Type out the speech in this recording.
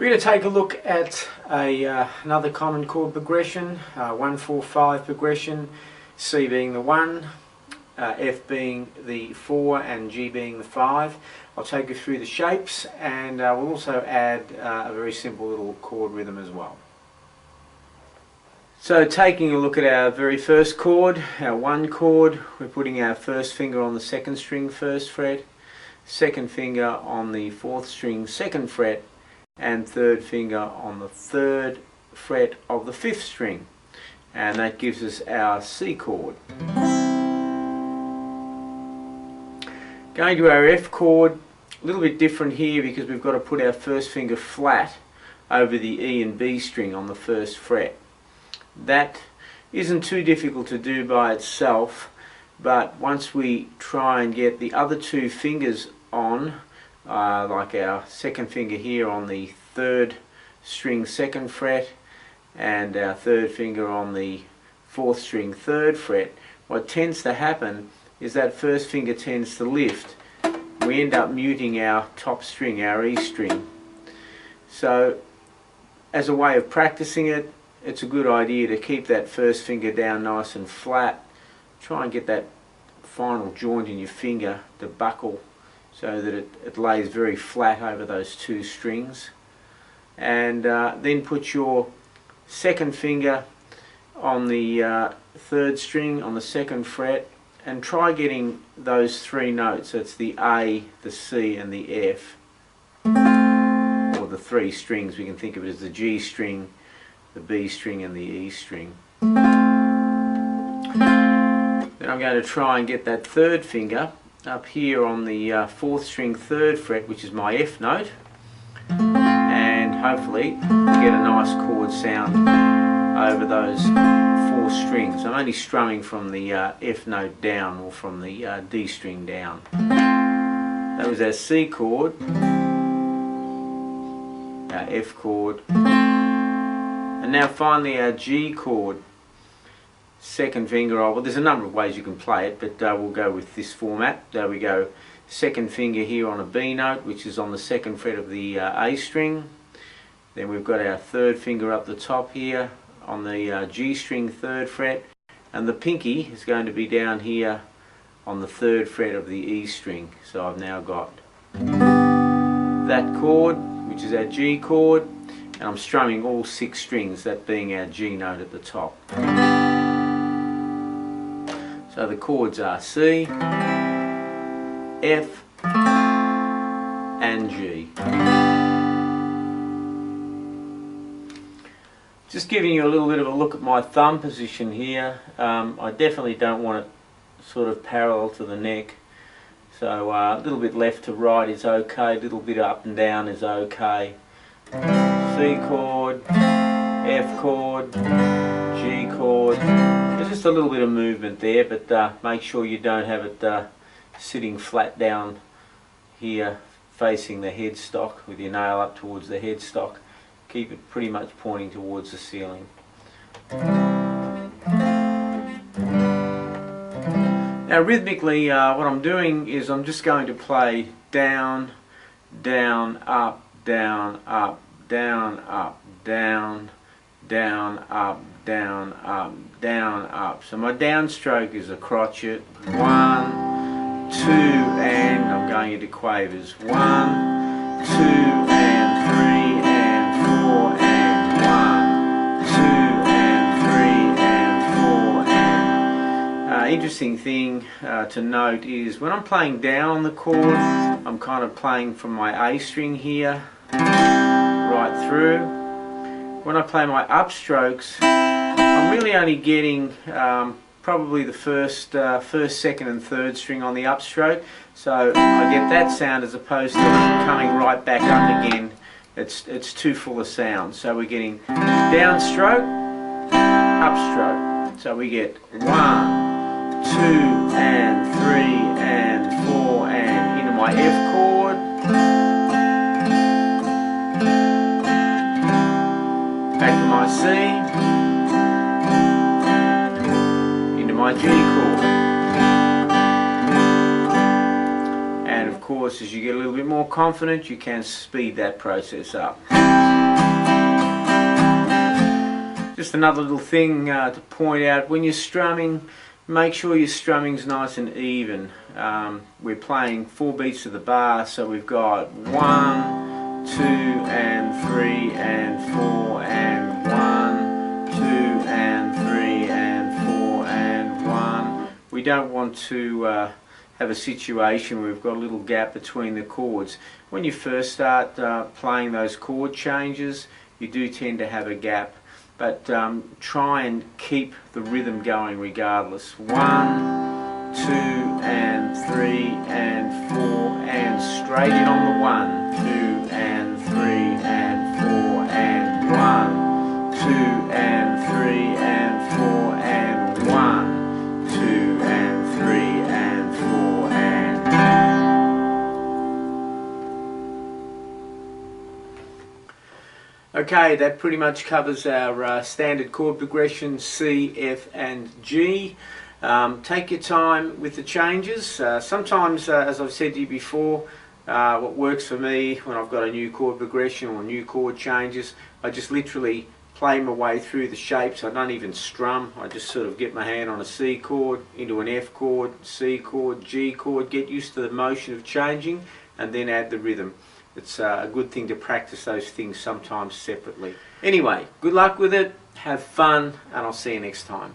We're going to take a look at another common chord progression, 1-4-5 progression, C being the 1, F being the 4 and G being the 5. I'll take you through the shapes and we'll also add a very simple little chord rhythm as well. So taking a look at our very first chord, our 1 chord, we're putting our first finger on the 2nd string 1st fret, 2nd finger on the 4th string 2nd fret, and 3rd finger on the 3rd fret of the 5th string, and that gives us our C chord. Going to our F chord, a little bit different here because we've got to put our first finger flat over the E and B string on the 1st fret. That isn't too difficult to do by itself, but once we try and get the other 2 fingers on, like our 2nd finger here on the 3rd string 2nd fret and our 3rd finger on the 4th string 3rd fret, what tends to happen is that first finger tends to lift. We end up muting our top string, our E string. So as a way of practicing it, it's a good idea to keep that first finger down nice and flat. Try and get that final joint in your finger to buckle so that it lays very flat over those 2 strings. And then put your 2nd finger on the 3rd string on the 2nd fret and try getting those 3 notes. It's the A, the C and the F, or the 3 strings. We can think of it as the G string, the B string and the E string. Then I'm going to try and get that 3rd finger up here on the 4th string 3rd fret, which is my F note, and hopefully get a nice chord sound over those 4 strings. I'm only strumming from the F note down, or from the D string down. That was our C chord, our F chord, and now finally our G chord. 2nd finger, well, there's a number of ways you can play it, but we'll go with this format. There we go, 2nd finger here on a B note, which is on the 2nd fret of the A string. Then we've got our 3rd finger up the top here on the G string 3rd fret, and the pinky is going to be down here on the 3rd fret of the E string. So I've now got that chord, which is our G chord, and I'm strumming all 6 strings, that being our G note at the top. So the chords are C, F and G. Just giving you a little bit of a look at my thumb position here. I definitely don't want it sort of parallel to the neck. So a little bit left to right is okay, a little bit up and down is okay. C chord, F chord, G chord. There's just a little bit of movement there, but make sure you don't have it sitting flat down here facing the headstock with your nail up towards the headstock. Keep it pretty much pointing towards the ceiling. Now rhythmically, what I'm doing is I'm just going to play down, down, up, down, up, down, up, down, down, up, down, up, down, up. So my downstroke is a crotchet, 1, 2, and I'm going into quavers, 1, 2, and 3, and 4, and 1, 2, and 3, and 4, and interesting thing to note is when I'm playing down on the chord, I'm kind of playing from my A string here right through. When I play my upstrokes, I'm really only getting probably the first, 2nd and 3rd string on the upstroke, so I get that sound as opposed to coming right back up again. It's too full of sound. So we're getting downstroke, upstroke. So we get 1, 2, and 3, and 4, and into my F chord. Back to my C, into my G chord, and of course course, as you get a little bit more confident, you can speed that process up. Just another little thing to point out, when you're strumming, make sure your strumming's nice and even. We're playing 4 beats of the bar, so we've got 1, 2 and 3 and 4 and 1, 2 and 3 and 4 and 1. We don't want to have a situation where we've got a little gap between the chords. When you first start playing those chord changes, you do tend to have a gap, but try and keep the rhythm going regardless. 1, 2 and 3 and 4 and straight in on the 1, 2 and 3 and 4 and 1, 2 and 3 and 4 and 1, 2 and 3 and 4 and 1. Okay, that pretty much covers our standard chord progression C, F and G. Take your time with the changes. Sometimes, as I've said to you before, what works for me when I've got a new chord progression or new chord changes, I just literally play my way through the shapes. I don't even strum. I just sort of get my hand on a C chord, into an F chord, C chord, G chord, get used to the motion of changing, and then add the rhythm. It's a good thing to practice those things sometimes separately. Anyway, good luck with it, have fun, and I'll see you next time.